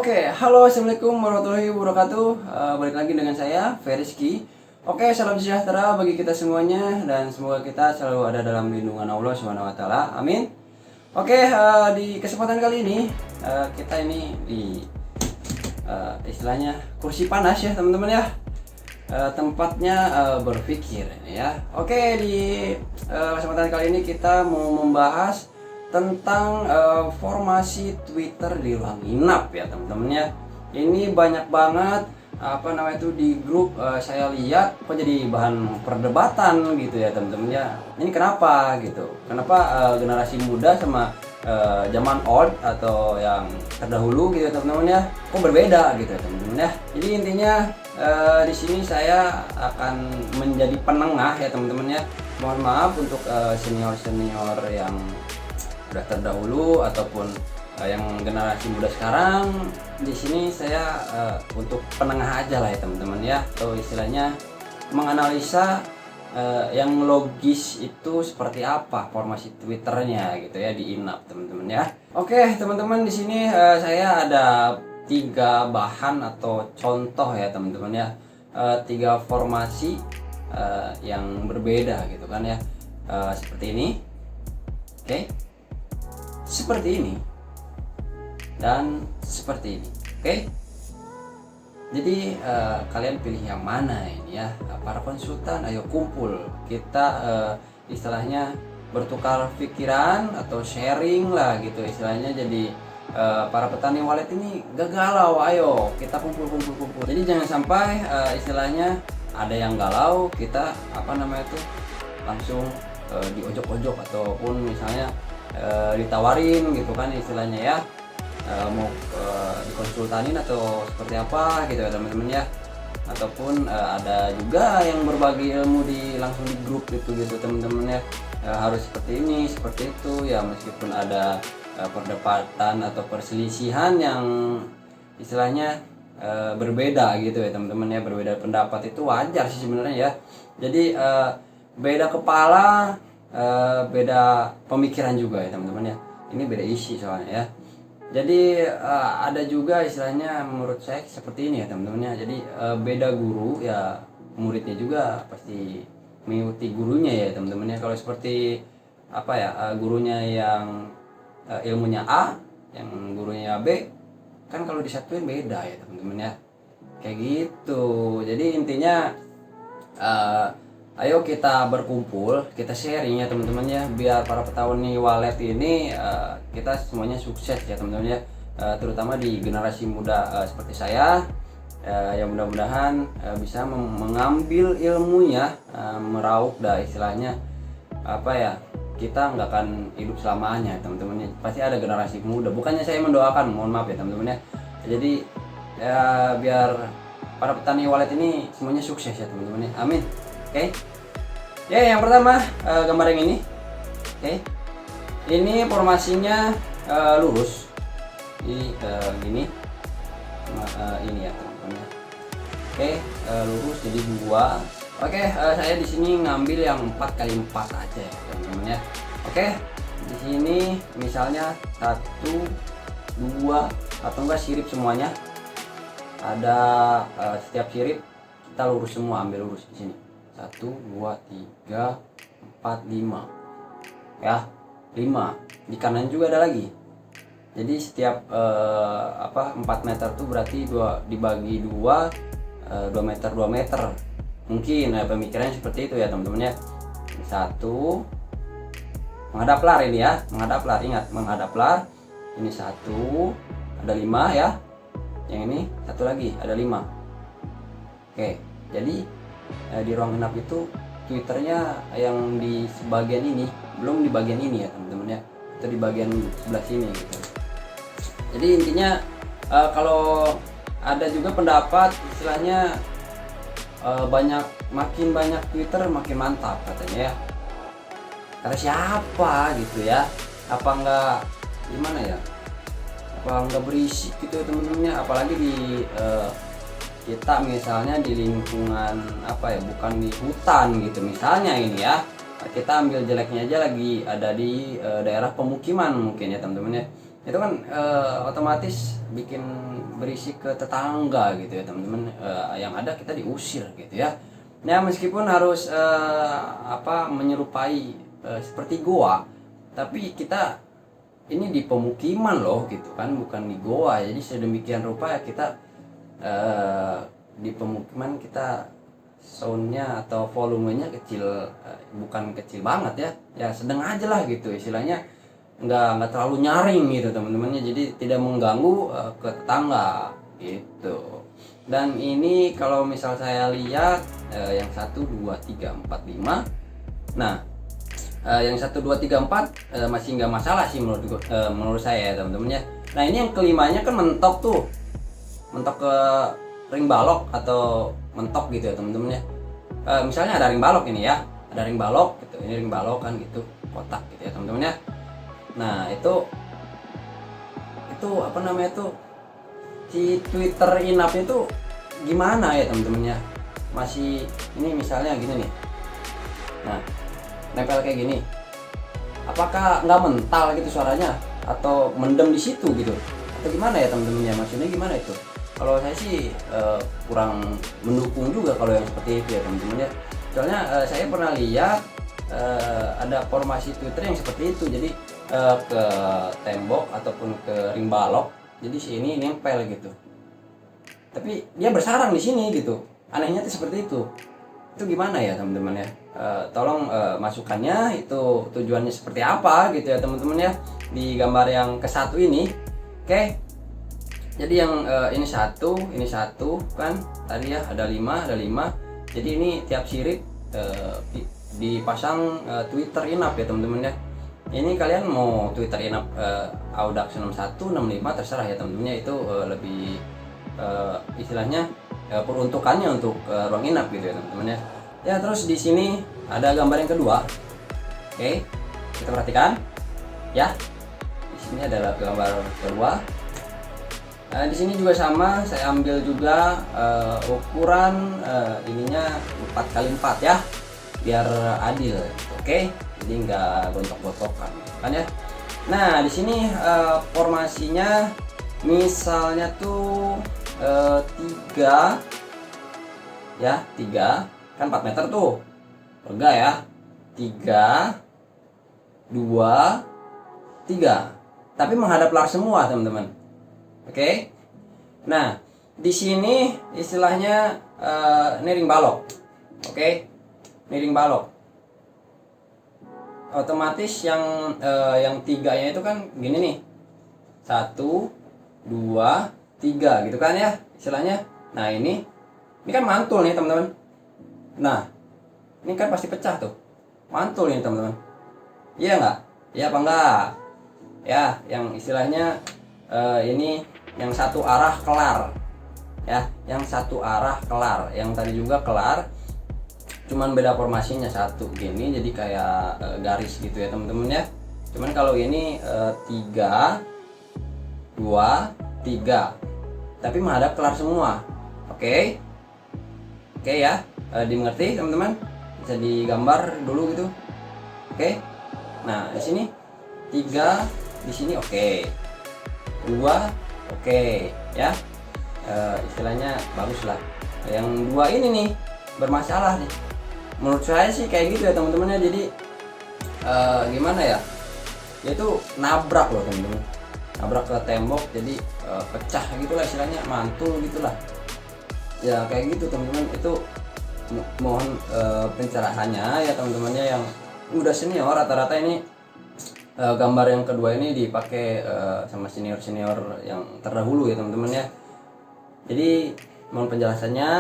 Oke, halo, assalamualaikum warahmatullahi wabarakatuh. Balik lagi dengan saya, Feriski. Oke, salam sejahtera bagi kita semuanya dan semoga kita selalu ada dalam lindungan Allah Subhanahu Wa Taala. Amin. Oke, di kesempatan kali ini kita ini di istilahnya kursi panas ya teman-teman ya. Tempatnya berpikir ya. Oke, di kesempatan kali ini kita mau membahas tentang formasi Twitter di ruang inap ya teman-teman ya. Ini banyak banget di grup saya lihat kok jadi bahan perdebatan gitu ya teman-teman ya. Ini kenapa gitu? Kenapa generasi muda sama zaman old atau yang terdahulu gitu ya teman-teman ya, kok berbeda gitu ya teman-teman ya. Jadi intinya di sini saya akan menjadi penengah ya teman-teman ya. Mohon maaf untuk senior-senior yang udah terdahulu ataupun yang generasi muda sekarang. Di sini saya untuk penengah aja lah ya teman-teman ya, atau istilahnya menganalisa yang logis itu seperti apa formasi Twitternya gitu ya di inap teman-teman ya. Oke teman-teman, di sini saya ada 3 bahan atau contoh ya teman-teman ya, 3 formasi yang berbeda gitu kan ya, seperti ini, oke, seperti ini dan seperti ini, oke. Jadi kalian pilih yang mana ini ya, para konsultan, ayo kumpul kita istilahnya bertukar pikiran atau sharing lah gitu istilahnya. Jadi para petani walet ini gak galau, ayo kita kumpul. Jadi jangan sampai istilahnya ada yang galau, kita langsung diojok-ojok ataupun misalnya ditawarin gitu kan istilahnya ya, mau dikonsultanin atau seperti apa gitu ya teman-teman ya. Ataupun ada juga yang berbagi ilmu langsung di grup gitu teman-teman ya, harus seperti ini seperti itu ya, meskipun ada perdebatan atau perselisihan yang istilahnya berbeda gitu ya teman-teman ya, berbeda pendapat itu wajar sih sebenarnya ya. Jadi beda kepala, beda pemikiran juga ya teman-teman ya, ini beda isi soalnya ya. Jadi ada juga istilahnya menurut saya seperti ini ya teman-teman ya. Jadi beda guru ya, muridnya juga pasti mengikuti gurunya ya teman-teman ya. Kalau seperti gurunya yang ilmunya A, yang gurunya B, kan kalau disatuin beda ya teman-teman ya, kayak gitu. Jadi intinya ayo kita berkumpul, kita sharing ya teman-teman ya, biar para petani walet ini kita semuanya sukses ya teman-teman ya, terutama di generasi muda seperti saya, yang mudah-mudahan bisa mengambil ilmunya, meraup dah istilahnya kita nggak akan hidup selamanya teman-teman ya, pasti ada generasi muda. Bukannya saya mendoakan, mohon maaf ya teman-teman ya. Jadi ya biar para petani walet ini semuanya sukses ya teman-teman ya, amin. Oke. Ya, yang pertama gambar yang ini. Oke. Ini formasinya lurus. Ini gini. Ini ya teman-teman ya. Oke, lurus jadi 2. Oke, saya di sini ngambil yang 4x4 aja ya teman-teman ya. Oke. Di sini misalnya 1 2 atau enggak sirip semuanya. Ada setiap sirip kita lurus semua, ambil lurus di sini. 1 2 3 4 5 ya, 5 di kanan juga ada lagi. Jadi setiap 4 meter tuh berarti dibagi 2 meter mungkin pemikirannya seperti itu ya teman-teman ya. 1 menghadap lar, ini ya menghadap lar, ingat menghadap lar. Ini 1 ada 5 ya, yang ini 1 lagi ada 5. Oke, jadi di ruang inap itu Twitternya yang di bagian ini, belum di bagian ini ya teman-teman ya, itu di bagian sebelah sini gitu. Jadi intinya kalau ada juga pendapat istilahnya makin banyak Twitter makin mantap katanya ya. Kata siapa gitu ya, apa enggak gimana ya, apa enggak berisik gitu ya teman-teman ya, apalagi di kita misalnya di lingkungan bukan di hutan gitu misalnya ini ya. Kita ambil jeleknya aja, lagi ada di daerah pemukiman mungkin ya teman-teman ya. itu kan otomatis bikin berisik ke tetangga gitu ya teman-teman. Yang ada kita diusir gitu ya. Nah meskipun harus menyerupai seperti goa, tapi kita ini di pemukiman loh gitu kan, bukan di goa. Jadi sedemikian rupa ya kita di pemukiman kita soundnya atau volumenya kecil, bukan kecil banget ya sedang aja lah gitu istilahnya, nggak terlalu nyaring gitu teman-temannya, jadi tidak mengganggu ke tetangga gitu. Dan ini kalau misal saya lihat yang 1 2 3 4 5, nah yang 1 2 3 4 masih nggak masalah sih menurut saya ya teman-teman ya. Nah ini yang kelimanya kan mentok tuh, mentok ke ring balok atau mentok gitu ya teman-teman ya. Misalnya ada ring balok ini ya, ada ring balok gitu, ini ring balok kan gitu, kotak gitu ya teman-teman ya. Nah itu apa namanya tuh, si Twitter in-app itu gimana ya teman-teman ya. Masih ini misalnya gini nih, nah nempel kayak gini, apakah nggak mental gitu suaranya atau mendem di situ gitu atau gimana ya teman-teman ya, maksudnya gimana itu? Kalau saya sih kurang mendukung juga kalau yang seperti itu ya teman-teman ya. Soalnya saya pernah lihat ada formasi Twitter yang seperti itu, jadi ke tembok ataupun ke ring balok, jadi si ini nempel gitu, tapi dia bersarang di sini gitu. Anehnya tuh seperti itu gimana ya teman-teman ya. Tolong masukannya itu tujuannya seperti apa gitu ya teman-teman ya, di gambar yang ke-1 ini. Oke. Jadi yang ini satu kan tadi ya, ada 5. Jadi ini tiap sirip dipasang Twitter in-app ya teman-teman ya. Ini kalian mau Twitter in-app Audax 61 65 terserah ya teman-teman ya, itu lebih istilahnya peruntukannya untuk ruang in-app gitu ya teman-teman ya. Ya terus di sini ada gambar yang kedua. Oke, kita perhatikan ya. Di sini adalah gambar kedua. Di sini juga sama, saya ambil juga ukuran ininya 4x4 ya, biar adil. Oke, jadi nggak gontok-gontokan kan ya. Nah di sini formasinya misalnya tuh 3 ya, 3 kan 4 meter tuh, lega ya, 3 2 3, tapi menghadap lar semua teman-teman. Oke. Nah, di sini istilahnya ini ring balok. Oke. Ini ring balok. Otomatis yang 3-nya itu kan gini nih. 1 2 3 gitu kan ya istilahnya. Nah, ini kan mantul nih, teman-teman. Nah, ini kan pasti pecah tuh. Mantul nih, teman-teman. Iya enggak? Iya apa enggak? Ya, yang istilahnya ini yang satu arah kelar ya, yang satu arah kelar, yang tadi juga kelar, cuman beda formasinya, satu gini jadi kayak garis gitu ya teman-teman ya. Cuman kalau ini 3 2 3 tapi menghadap kelar semua. Oke ya, dimengerti teman-teman, bisa digambar dulu gitu. Oke, nah di sini 3, di sini oke, 2 oke ya, istilahnya bagus lah. Yang 2 ini nih bermasalah nih menurut saya sih kayak gitu ya teman-teman ya. Jadi gimana ya, dia tuh nabrak loh teman-teman, nabrak ke tembok, jadi pecah gitulah istilahnya, mantul gitulah ya, kayak gitu teman-teman. Itu mohon pencerahannya ya teman-temannya yang udah senior. Rata-rata ini gambar yang kedua ini dipakai sama senior-senior yang terdahulu ya teman-teman ya. Jadi mohon penjelasannya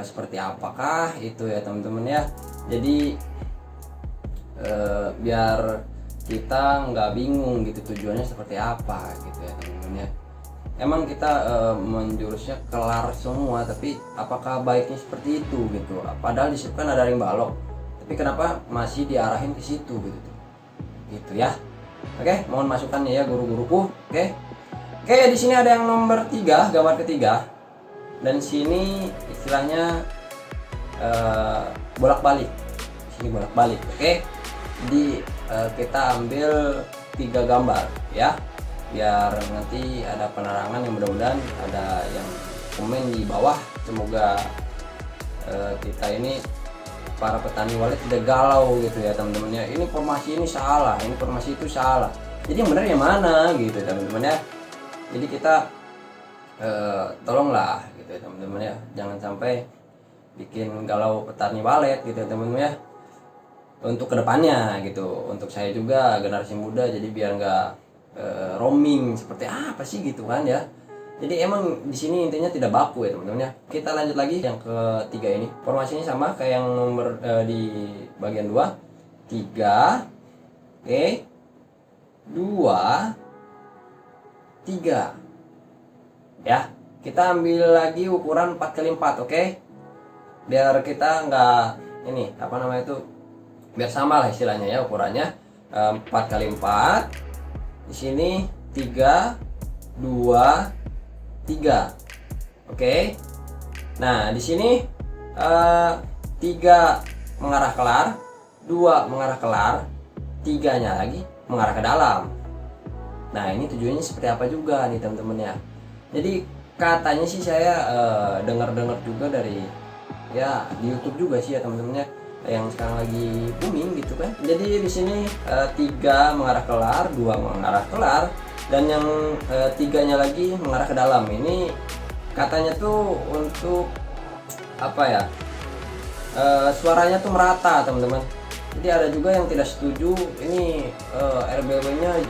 seperti apakah itu ya teman-teman ya. Jadi biar kita nggak bingung gitu tujuannya seperti apa gitu ya teman-teman ya. Emang kita menjurusnya kelar semua, tapi apakah baiknya seperti itu gitu? Padahal di situ kan ada ring balok, tapi kenapa masih diarahin ke situ gitu ya. Oke, mohon masukannya ya guru-guruku. Oke, di sini ada yang nomor 3, gambar ketiga, dan sini istilahnya bolak-balik. Sini bolak-balik. Oke, jadi kita ambil 3 gambar ya. biar nanti ada penerangan, yang mudah-mudahan ada yang komen di bawah. Semoga kita ini para petani walet tidak galau gitu ya teman-teman ya. Ini formasi ini salah, ini formasi itu salah. Jadi yang benar yang mana gitu teman-teman ya. Jadi kita tolonglah gitu ya teman-teman ya. Jangan sampai bikin galau petani walet gitu ya teman-teman ya. Untuk kedepannya gitu, untuk saya juga generasi muda, jadi biar nggak roaming seperti apa sih gitu kan ya. Jadi emang di sini intinya tidak baku ya teman-teman ya. Kita lanjut lagi yang ketiga ini. Formasinya sama kayak yang nomor di bagian 2. 3. Oke. 2 3. Ya, kita ambil lagi ukuran 4x4, oke? Biar kita nggak ini apa namanya itu, biar sama lah istilahnya ya ukurannya. 4x4. Di sini 3 2 3. Oke. Nah, di sini 3 mengarah kelar, 2 mengarah kelar, 3-nya lagi mengarah ke dalam. Nah, ini tujuannya seperti apa juga nih teman-teman ya. Jadi katanya sih saya dengar-dengar juga dari ya di YouTube juga sih ya teman-teman ya, yang sekarang lagi booming gitu kan. Jadi di sini 3 mengarah kelar, 2 mengarah kelar, dan yang 3-nya lagi mengarah ke dalam. Ini katanya tuh untuk apa ya, suaranya tuh merata teman-teman. Jadi ada juga yang tidak setuju ini RBW-nya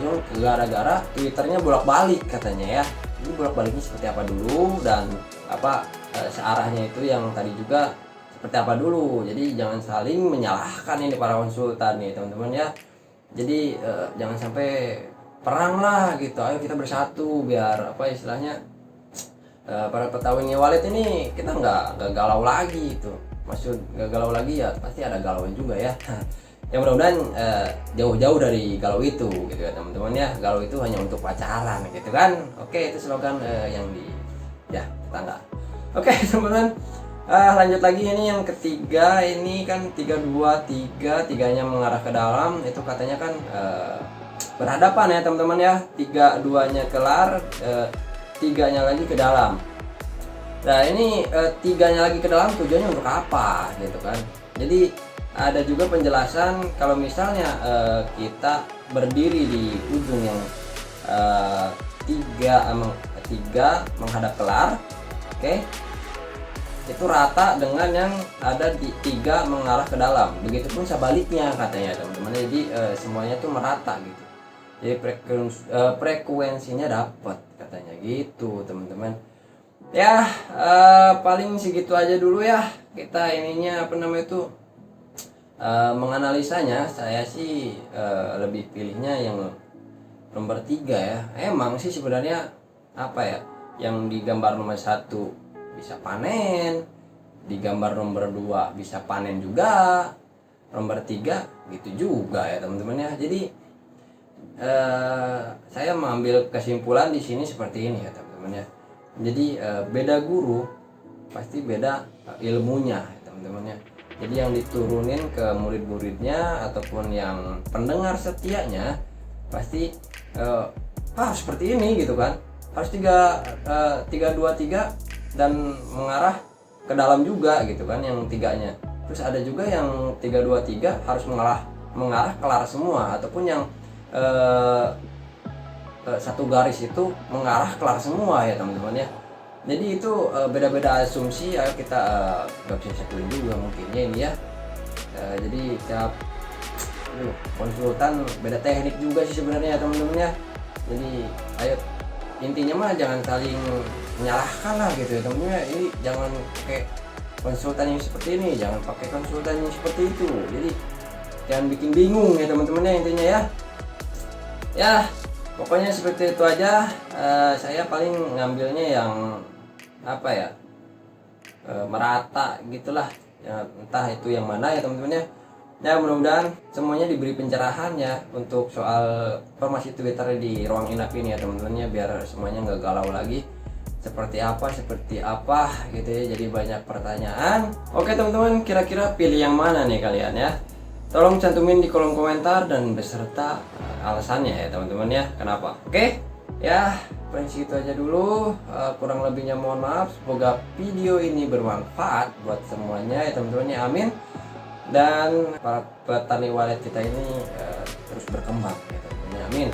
gara-gara Twitternya bolak-balik katanya ya. Ini bolak-baliknya seperti apa dulu, dan apa searahnya itu yang tadi juga seperti apa dulu. Jadi jangan saling menyalahkan ini para konsultan nih teman-teman ya. Jadi jangan sampai perang lah gitu. Ayo kita bersatu biar apa istilahnya para petani walet ini kita nggak galau lagi gitu. Maksud nggak galau lagi ya pasti ada galaunya juga ya. Ya mudah-mudahan jauh-jauh dari galau itu gitu ya teman-teman ya. Galau itu hanya untuk pacaran gitu kan. Oke, itu slogan yang di ya tetangga. Oke teman-teman, lanjut lagi. Ini yang ketiga, ini kan 3 2 3, 3-nya mengarah ke dalam. Itu katanya kan berhadapan ya teman-teman ya. 3 2-nya kelar, 3-nya lagi ke dalam. Nah ini 3-nya lagi ke dalam tujuannya untuk apa gitu kan. Jadi ada juga penjelasan kalau misalnya kita berdiri di ujung yang 3 menghadap kelar, oke, itu rata dengan yang ada di 3 mengarah ke dalam. Begitupun sebaliknya katanya teman-teman. Jadi semuanya tuh merata gitu. Jadi frekuensinya dapat katanya gitu teman-teman. Ya paling segitu aja dulu ya. Kita ininya apa namanya itu menganalisanya. Saya sih lebih pilihnya yang nomor 3 ya. Emang sih sebenarnya apa ya, yang di gambar nomor 1 bisa panen, di gambar nomor 2 bisa panen juga, nomor 3 gitu juga ya teman-teman ya. Jadi saya mengambil kesimpulan di sini seperti ini ya teman-teman ya. Jadi beda guru pasti beda ilmunya ya teman-teman ya. Jadi yang diturunin ke murid-muridnya ataupun yang pendengar setianya pasti seperti ini gitu kan. Harus 3 2 3 dan mengarah ke dalam juga gitu kan yang 3-nya. Terus ada juga yang 3 2 3 harus mengarah kelar semua, ataupun yang satu garis itu mengarah kelar semua ya teman-teman ya. Jadi itu beda-beda asumsi. Ayo kita gak bisa satuin juga mungkinnya ini ya. Jadi tiap konsultan beda teknik juga sih sebenarnya ya teman-teman ya. Jadi ayo intinya mah jangan saling menyalahkan lah gitu ya teman-teman ya. Ini jangan pakai konsultan yang seperti ini, jangan pakai konsultan yang seperti itu. Jadi jangan bikin bingung ya teman-teman ya intinya ya. Ya pokoknya seperti itu aja. Saya paling ngambilnya yang apa ya, merata gitulah ya, entah itu yang mana ya teman-teman ya. Ya mudah-mudahan semuanya diberi pencerahan ya untuk soal formasi Twitter di ruang inap ini ya teman-teman ya, biar semuanya nggak galau lagi seperti apa gitu ya. Jadi banyak pertanyaan. Oke teman-teman, kira-kira pilih yang mana nih kalian ya? Tolong cantumin di kolom komentar dan beserta alasannya ya teman-teman ya, kenapa. Oke Ya, paling segitu aja dulu. Kurang lebihnya mohon maaf. Semoga video ini bermanfaat buat semuanya ya teman-teman ya. Amin. Dan para petani walet kita ini terus berkembang ya teman-teman ya. Amin.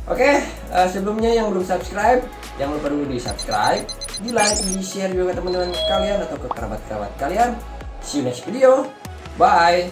Oke, sebelumnya yang belum subscribe, jangan lupa dulu di subscribe, di like, di share juga ke teman-teman kalian atau ke kerabat-kerabat kalian. See you next video. Bye.